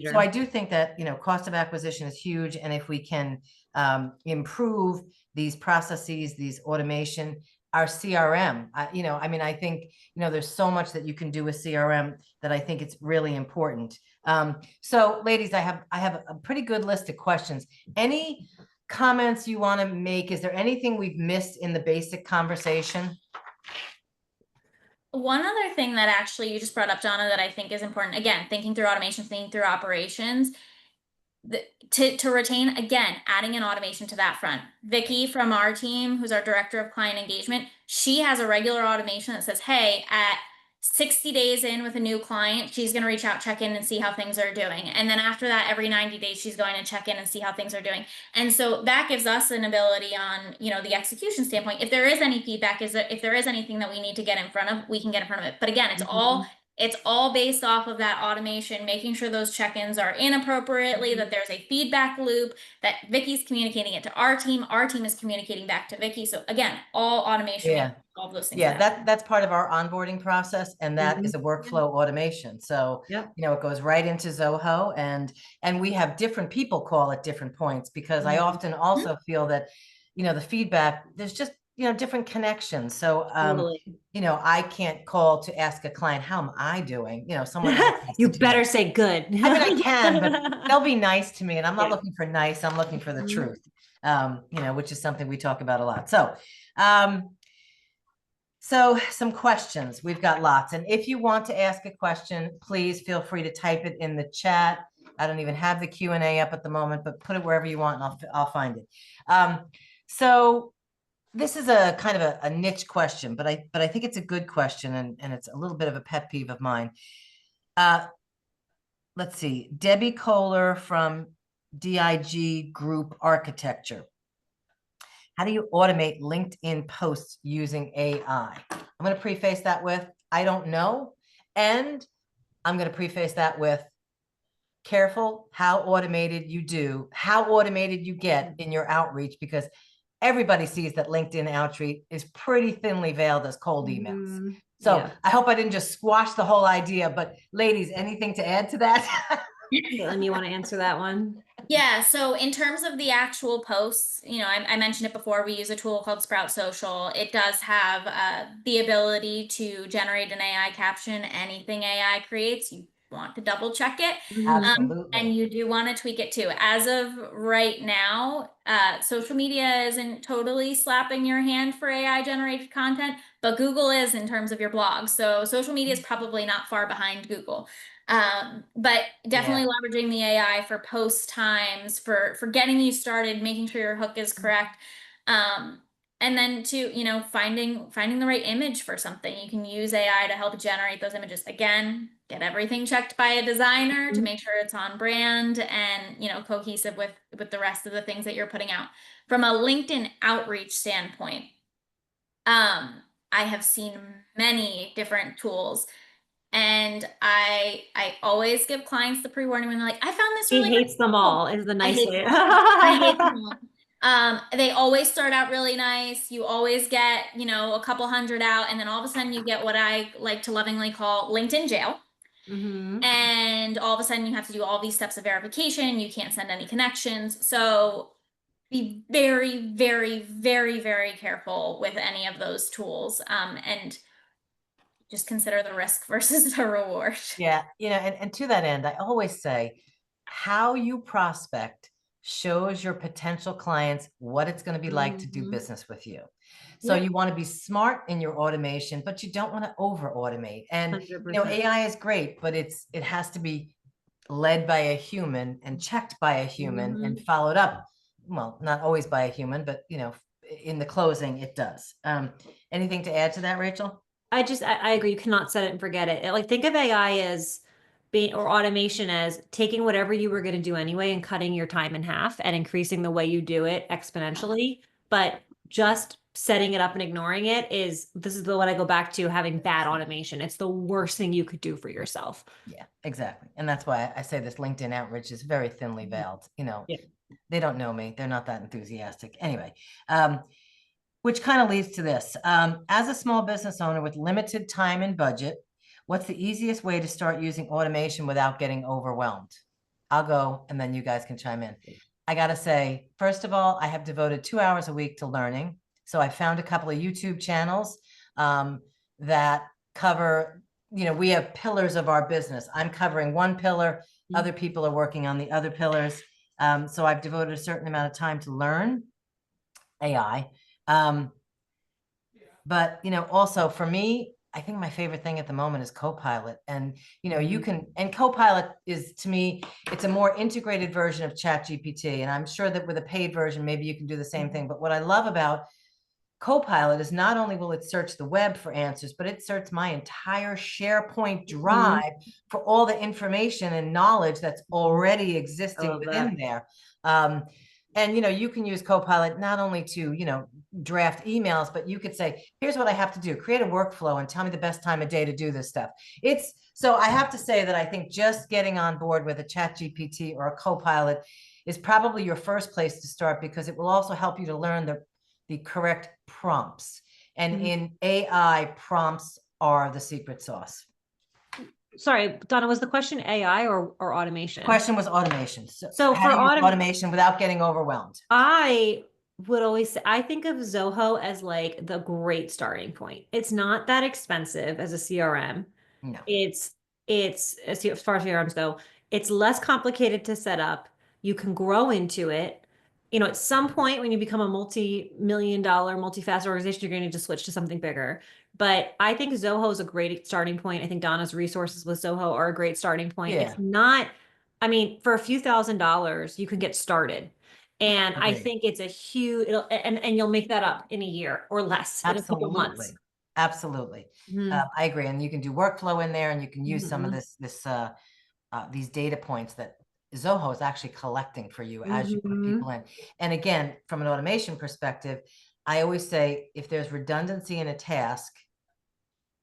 So I do think that, cost of acquisition is huge. And if we can improve these processes, these automation, our CRM, I think, there's so much that you can do with CRM that I think it's really important. So ladies, I have a pretty good list of questions. Any comments you want to make? Is there anything we've missed in the basic conversation? One other thing that actually you just brought up, Donna, that I think is important, again, thinking through automation, thinking through operations, to retain, again, adding an automation to that front. Vicky from our team, who's our director of client engagement, she has a regular automation that says, hey, at 60 days in with a new client, she's going to reach out, check in, and see how things are doing. And then after that, every 90 days, she's going to check in and see how things are doing. And so that gives us an ability on, the execution standpoint. If there is any feedback, if there is anything that we need to get in front of, we can get in front of it. But again, it's all based off of that automation, making sure those check-ins are in appropriately, that there's a feedback loop, that Vicky's communicating it to our team is communicating back to Vicky. So again, all automation, Yeah. all of those things. Yeah, that's part of our onboarding process, and that is a workflow automation. So, Yep. it goes right into Zoho, and we have different people call at different points, because I often also feel that, the feedback, there's just, different connections. So, Totally. I can't call to ask a client, how am I doing? Someone else has You to do better that. say good. I mean, I can, but they'll be nice to me, and I'm not Yeah. looking for nice. I'm looking for the Mhm. truth, which is something we talk about a lot. So, some questions, we've got lots. And if you want to ask a question, please feel free to type it in the chat. I don't even have the Q&A up at the moment, but put it wherever you want and I'll find it. So this is a kind of a niche question, but I think it's a good question, and it's a little bit of a pet peeve of mine. Let's see, Debbie Kohler from DIG Group Architecture. How do you automate LinkedIn posts using AI? I'm going to preface that with, I don't know. And I'm going to preface that with, careful how automated you get in your outreach, because everybody sees that LinkedIn outreach is pretty thinly veiled as cold emails. So Yeah. I hope I didn't just squash the whole idea, but ladies, anything to add to that? Caitlin, you want to answer that one? Yeah, so in terms of the actual posts, I mentioned it before, we use a tool called Sprout Social. It does have the ability to generate an AI caption. Anything AI creates, you want to double check it. Absolutely. And you do want to tweak it too. As of right now, social media isn't totally slapping your hand for AI generated content, but Google is in terms of your blog. So social media is probably not far behind Google. But definitely leveraging the AI for post times, for getting you started, making sure your hook is correct. And then to, finding the right image for something. You can use AI to help generate those images. Again, get everything checked by a designer to make sure it's on brand and, cohesive with the rest of the things that you're putting out. From a LinkedIn outreach standpoint, I have seen many different tools. And I always give clients the pre-warning when they're like, I found this really He hates them all is the nice way. I hate them all. They always start out really nice. You always get, a couple hundred out, and then all of a sudden you get what I like to lovingly call LinkedIn jail. And all of a sudden you have to do all these steps of verification. You can't send any connections. So be very, very, very, very careful with any of those tools. And just consider the risk versus the reward. Yeah, and to that end, I always say, how you prospect shows your potential clients what it's going to be like to do business with you. So you want to be smart in your automation, but you don't want to over automate. And 100%. AI is great, but it has to be led by a human and checked by a human and followed up. Well, not always by a human, but in the closing, it does. Anything to add to that, Rachel? I agree. You cannot set it and forget it. Like, think of AI as being, or automation as taking whatever you were going to do anyway and cutting your time in half and increasing the way you do it exponentially. But just setting it up and ignoring it this is what I go back to, having bad automation. It's the worst thing you could do for yourself. Yeah, exactly. And that's why I say this LinkedIn outreach is very thinly veiled. They don't know me. They're not that enthusiastic. Anyway, which kind of leads to this. As a small business owner with limited time and budget, what's the easiest way to start using automation without getting overwhelmed? I'll go, and then you guys can chime in. I got to say, first of all, I have devoted 2 hours a week to learning. So I found a couple of YouTube channels that cover, we have pillars of our business. I'm covering one pillar. Other people are working on the other pillars. So I've devoted a certain amount of time to learn AI. But, also for me, I think my favorite thing at the moment is Copilot. And, you know, you can, and Copilot is, to me, it's a more integrated version of ChatGPT. And I'm sure that with a paid version, maybe you can do the same thing. But what I love about Copilot is not only will it search the web for answers, but it searches my entire SharePoint drive for all the information and knowledge that's already existing within there. And, you know, you can use Copilot not only to, you know, draft emails, but you could say, here's what I have to do, create a workflow and tell me the best time of day to do this stuff. So I have to say that I think just getting on board with a ChatGPT or a Copilot is probably your first place to start, because it will also help you to learn the correct prompts. And in AI, prompts are the secret sauce. Sorry, Donna, was the question AI or automation? Question was automation. So how for do you use automation without getting overwhelmed? I would always say, I think of Zoho as like the great starting point. It's not that expensive as a CRM. No. It's as far as CRMs go, it's less complicated to set up. You can grow into it. You know, at some point when you become a multi-million-dollar, multi-facet organization, you're going to need to switch to something bigger. But I think Zoho is a great starting point. I think Donna's resources with Zoho are a great starting point. Yeah. It's not, I mean, for a few $1,000s, you can get started. And I think it's a huge, and you'll make that up in a year or less, in a couple months. Absolutely. I agree. And you can do workflow in there, and you can use some of these data points that Zoho is actually collecting for you as you put people in. And again, from an automation perspective, I always say, if there's redundancy in a task,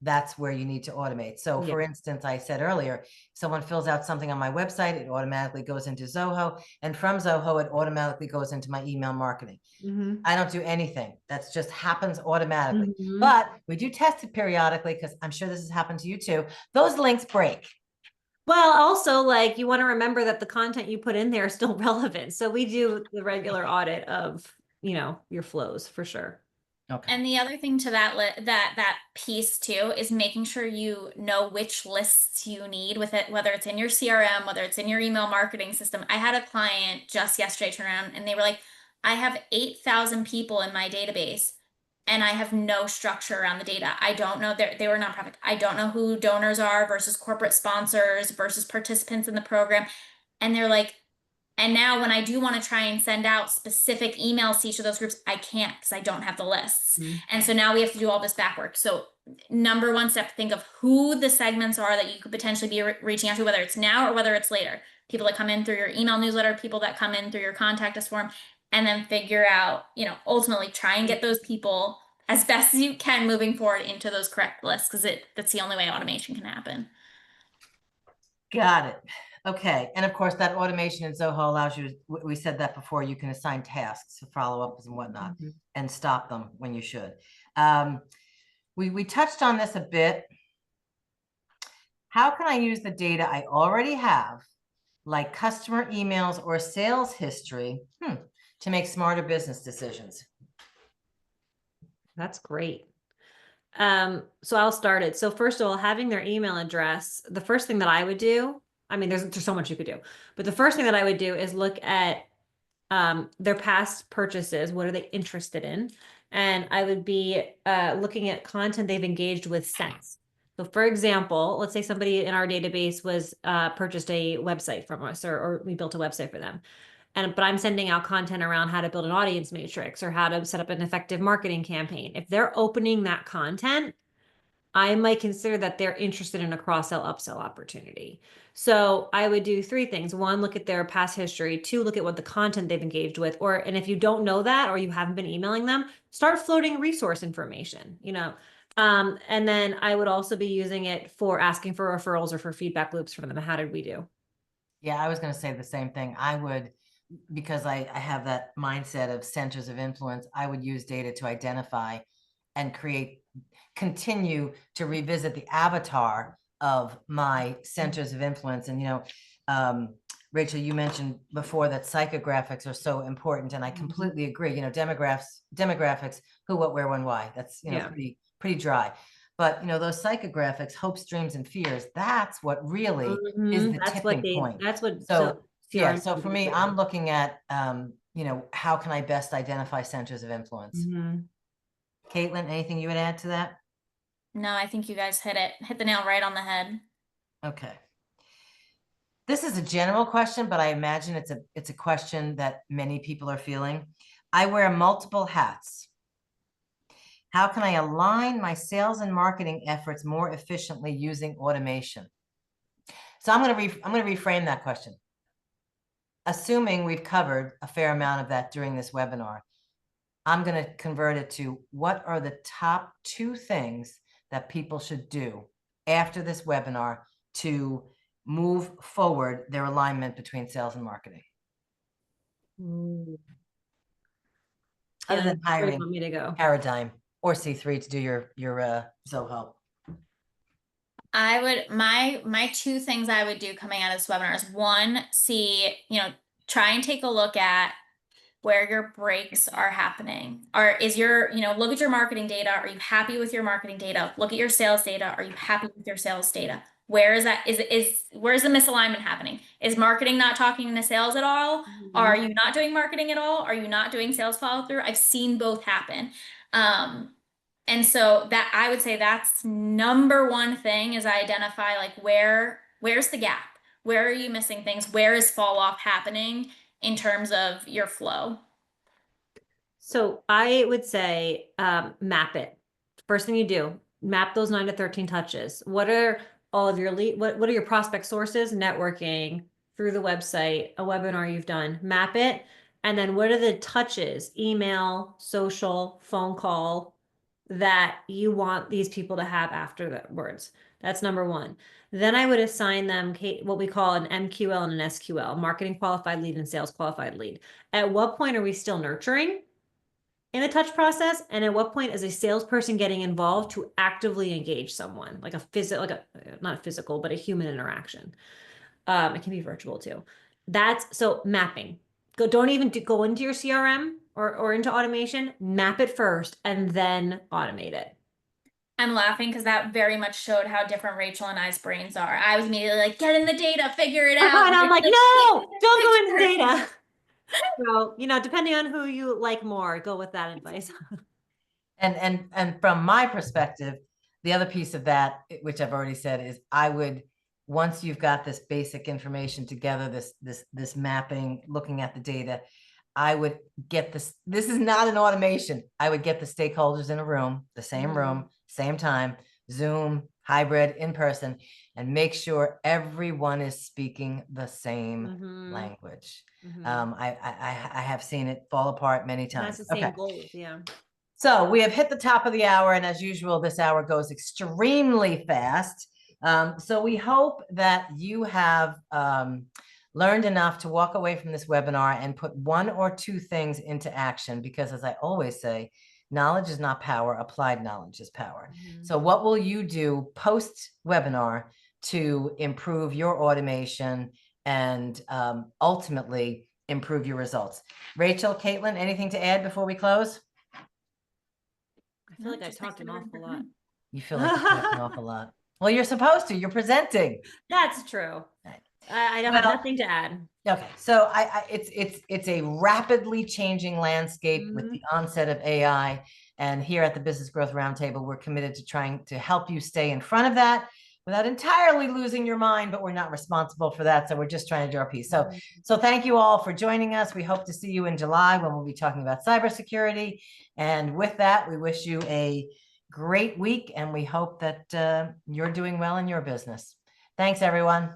that's where you need to automate. So for instance, I said earlier, someone fills out something on my website, it automatically goes into Zoho, and from Zoho, it automatically goes into my email marketing. I don't do anything. That just happens automatically. But we do test it periodically, because I'm sure this has happened to you too. Those links break. Well, also, like, you want to remember that the content you put in there is still relevant. So we do the regular audit of, you know, your flows for sure. Okay. And the other thing to that piece too is making sure you know which lists you need with it, whether it's in your CRM, whether it's in your email marketing system. I had a client just yesterday turn around and they were like, I have 8,000 people in my database and I have no structure around the data. I don't know, they were nonprofit. I don't know who donors are versus corporate sponsors versus participants in the program. And they're like, and now when I do want to try and send out specific emails to each of those groups, I can't, because I don't have the lists. And so now we have to do all this back work. So number one step, think of who the segments are that you could potentially be reaching out to, whether it's now or whether it's later. People that come in through your email newsletter, people that come in through your contact us form, and then figure out, you know, ultimately try and get those people as best as you can moving forward into those correct lists, because that's the only way automation can happen. Got it. Okay. And of course, that automation in Zoho allows you, we said that before, you can assign tasks to follow-ups and whatnot and stop them when you should. We touched on this a bit. How can I use the data I already have, like customer emails or sales history, to make smarter business decisions? That's great. So I'll start it. So first of all, having their email address, the first thing that I would do, I mean, there's so much you could do, but the first thing that I would do is look at their past purchases. What are they interested in? And I would be looking at content they've engaged with since. So for example, let's say somebody in our database was purchased a website from us, or we built a website for them. But I'm sending out content around how to build an audience matrix or how to set up an effective marketing campaign. If they're opening that content, I might consider that they're interested in a cross-sell, upsell opportunity. So I would do 3 things. 1, look at their past history. 2, look at what the content they've engaged with. And if you don't know that, or you haven't been emailing them, start floating resource information, you know. And then I would also be using it for asking for referrals or for feedback loops from them. How did we do? Yeah, I was going to say the same thing. I would, because I have that mindset of centers of influence, I would use data to identify and continue to revisit the avatar of my centers of influence. And, you know, Rachel, you mentioned before that psychographics are so important, and I completely agree. You know, demographics, who, what, where, when, why. That's, you know, pretty dry. But, you know, those psychographics, hopes, dreams, and fears, that's what really is the tipping point. That's what. So yeah, so for me, I'm looking at, you know, how can I best identify centers of influence? Caitlin, anything you would add to that? No, I think you guys hit the nail right on the head. Okay. This is a general question, but I imagine it's a question that many people are feeling. I wear multiple hats. How can I align my sales and marketing efforts more efficiently using automation? So I'm going to reframe that question. Assuming we've covered a fair amount of that during this webinar, I'm going to convert it to what are the top 2 things that people should do after this webinar to move forward their alignment between sales and marketing. Other than Where do you hiring want me to go? Paradigm or C3 to do your Zoho. My 2 things I would do coming out of this webinar is 1, try and take a look at where your breaks are happening. Look at your marketing data. Are you happy with your marketing data? Look at your sales data. Are you happy with your sales data? Where's the misalignment happening? Is marketing not talking to sales at all? Mhm. Are you not doing marketing at all? Are you not doing sales follow through? I've seen both happen. And so that I would say that's number 1 thing is identify like where's the gap? Where are you missing things? Where is fall off happening in terms of your flow? So I would say map it. First thing you do, map those 9 to 13 touches. What are all of your what are your prospect sources, networking, through the website, a webinar you've done, map it. And then what are the touches, email, social, phone call, that you want these people to have afterwards? That's number 1. Then I would assign them what we call an MQL and an SQL, marketing qualified lead and sales qualified lead. At what point are we still nurturing in the touch process? And at what point is a salesperson getting involved to actively engage someone, like not physical, but a human interaction? It can be virtual too. So mapping. Don't even go into your CRM or into automation. Map it first and then automate it. I'm laughing because that very much showed how different Rachel and I's brains are. I was immediately like, get in the data, figure it out. And I'm like, no, don't go into data. So, depending on who you like more, go with that advice. And from my perspective, the other piece of that, which I've already said, is I would, once you've got this basic information together, this mapping, looking at the data, I would get this is not an automation. I would get the stakeholders in a room, the same room, same time, Zoom, hybrid, in person, and make sure everyone is speaking the same language. I have seen it fall apart many times. That's the same goal, yeah. So we have hit the top of the hour, and as usual, this hour goes extremely fast. So we hope that you have learned enough to walk away from this webinar and put 1 or 2 things into action, because as I always say, knowledge is not power, applied knowledge is power. So what will you do post-webinar to improve your automation and ultimately improve your results? Rachel, Caitlin, anything to add before we close? I feel like I talked an awful lot. You feel like you talked an awful lot. Well, you're supposed to. You're presenting. That's true. Right. I don't have nothing to add. Okay, so it's a rapidly changing landscape with the onset of AI, and here at the Business Growth Roundtable, we're committed to trying to help you stay in front of that without entirely losing your mind, but we're not responsible for that, so we're just trying to do our piece. So thank you all for joining us. We hope to see you in July when we'll be talking about cybersecurity, and with that, we wish you a great week, and we hope that you're doing well in your business. Thanks, everyone.